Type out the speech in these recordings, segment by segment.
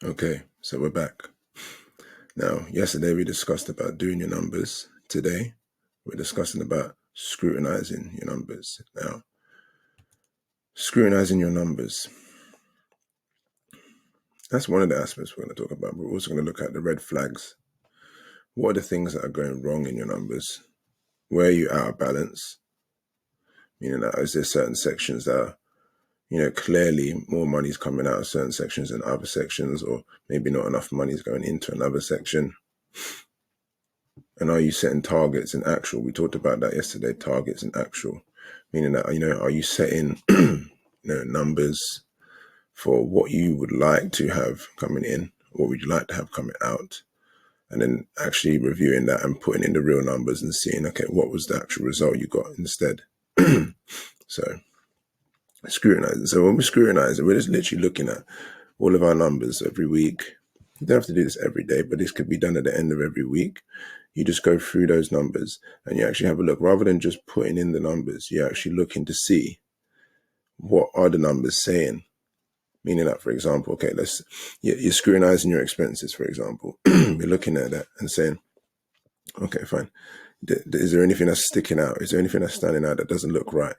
Okay, so we're back. Now, yesterday we discussed about doing your numbers. Today, we're discussing about scrutinizing your numbers. Now, scrutinizing your numbers. That's one of the aspects we're going to talk about. We're also going to look at the red flags. What are the things that are going wrong in your numbers? Where are you out of balance? Meaning that is there certain sections that are, clearly more money's coming out of certain sections than other sections, or maybe not enough money's going into another section? And are you setting targets in actual? We talked about that yesterday, targets in actual, meaning that, are you setting, numbers for what you would like to have coming in, what would you like to have coming out? And then actually reviewing that and putting in the real numbers and seeing, okay, what was the actual result you got instead? So scrutinizing. So when we're scrutinizing, we're just literally looking at all of our numbers every week. You don't have to do this every day, but this could be done at the end of every week. You just go through those numbers and you actually have a look. Rather than just putting in the numbers, you're actually looking to see what are the numbers saying. Meaning that, for example, okay, you're scrutinizing your expenses, for example. You're looking at that and saying, okay, fine. Is there anything that's sticking out? Is there anything that's standing out that doesn't look right?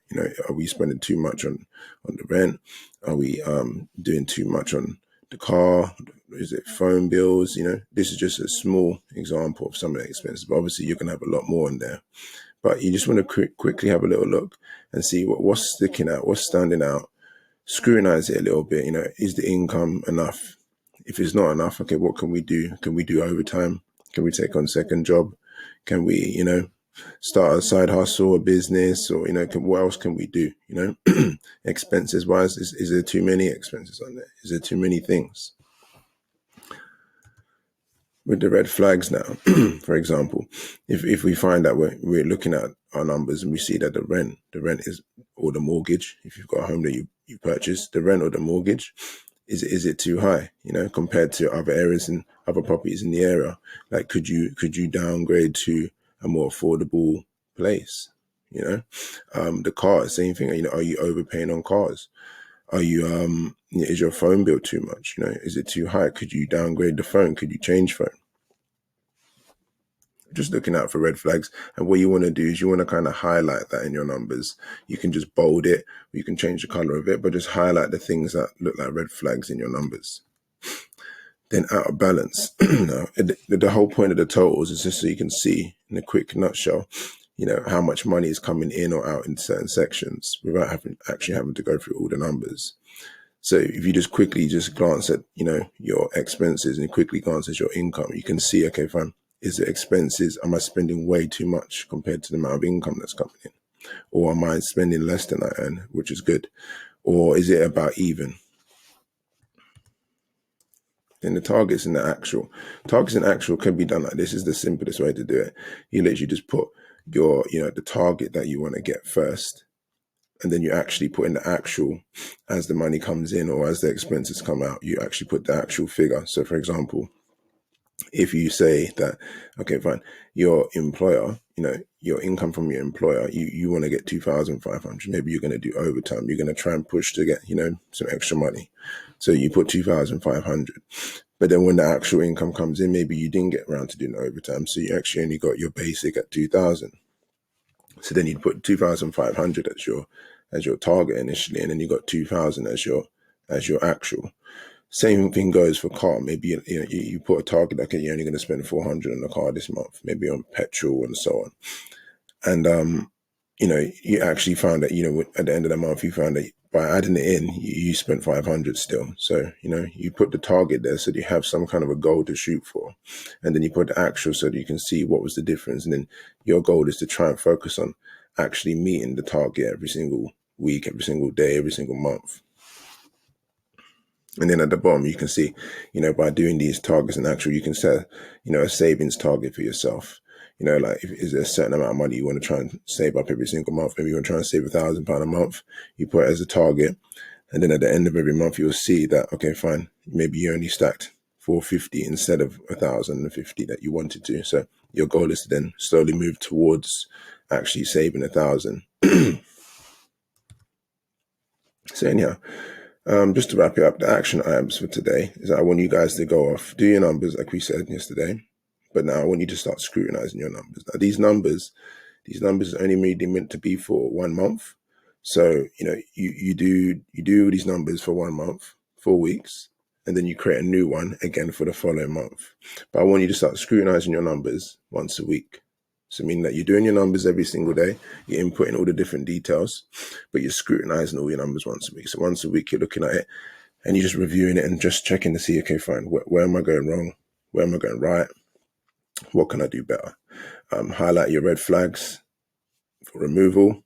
Are we spending too much on the rent? Are we doing too much on the car? Is it phone bills? This is just a small example of some of the expenses, but obviously you can have a lot more in there. But you just want to quickly have a little look and see what's sticking out, what's standing out. Scrutinize it a little bit. Is the income enough? If it's not enough, okay, what can we do? Can we do overtime? Can we take on second job? Can we, start a side hustle, a business, or, what else can we do? Expenses wise, is there too many expenses on there? Is there too many things? With the red flags now, for example, if we find that we're looking at our numbers and we see that the rent is, or the mortgage, if you've got a home that you purchased, the rent or the mortgage, is it too high, compared to other areas and other properties in the area? Like, could you downgrade to a more affordable place? The car, same thing. Are you overpaying on cars? Are you is your phone bill too much? Is it too high? Could you downgrade the phone? Could you change phone? Just looking out for red flags. And what you want to do is you want to kind of highlight that in your numbers. You can just bold it, or you can change the color of it, but just highlight the things that look like red flags in your numbers. Then out of balance. Now, the whole point of the totals is just so you can see in a quick nutshell, how much money is coming in or out in certain sections without having to go through all the numbers. So if you just quickly glance at, your expenses and quickly glance at your income, you can see, okay, fine. Is it expenses? Am I spending way too much compared to the amount of income that's coming in? Or am I spending less than I earn, which is good? Or is it about even? Then the targets in the actual. Targets in actual can be done like this. Is the simplest way to do it. You literally just put your, the target that you want to get first. And then you actually put in the actual as the money comes in or as the expenses come out. You actually put the actual figure. So for example, if you say that, okay, fine, your employer, your income from your employer, you want to get 2,500. Maybe you're going to do overtime. You're going to try and push to get, some extra money. So you put 2,500. But then when the actual income comes in, maybe you didn't get around to doing overtime. So you actually only got your basic at 2,000. So then you'd put 2,500 as your target initially, and then you got 2,000 as your actual. Same thing goes for car. Maybe you put a target, okay, you're only going to spend 400 on the car this month, maybe on petrol and so on. And you actually found that at the end of the month you found that by adding it in, you spent 500 still. So you put the target there so that you have some kind of a goal to shoot for, and then you put the actual so that you can see what was the difference. And then your goal is to try and focus on actually meeting the target every single week, every single day, every single month. And then at the bottom, you can see, by doing these targets and actual, you can set, a savings target for yourself. Like is there a certain amount of money you want to try and save up every single month? Maybe you want to try and save £1,000 a month. You put it as a target. And then at the end of every month, you'll see that, okay, fine. Maybe you only stacked 450 instead of 1,050 that you wanted to. So your goal is to then slowly move towards actually saving 1,000. So anyhow, Just to wrap it up, the action items for today is that I want you guys to go off, do your numbers like we said yesterday, but now I want you to start scrutinizing your numbers. Now these numbers are only really meant to be for 1 month. So, you do all these numbers for 1 month, 4 weeks, and then you create a new one again for the following month. But I want you to start scrutinizing your numbers once a week. So meaning that you're doing your numbers every single day, you're inputting all the different details, but you're scrutinizing all your numbers once a week. So once a week, you're looking at it and you're just reviewing it and just checking to see, okay, fine, where am I going wrong? Where am I going right? What can I do better? Highlight your red flags for removal.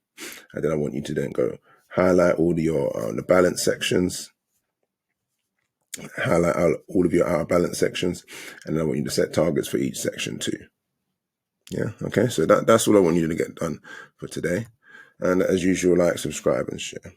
And then I want you to then go highlight all your the balance sections, highlight all of your out of balance sections, and then I want you to set targets for each section too. Yeah, okay, so that's all I want you to get done for today. And as usual, like, subscribe, and share.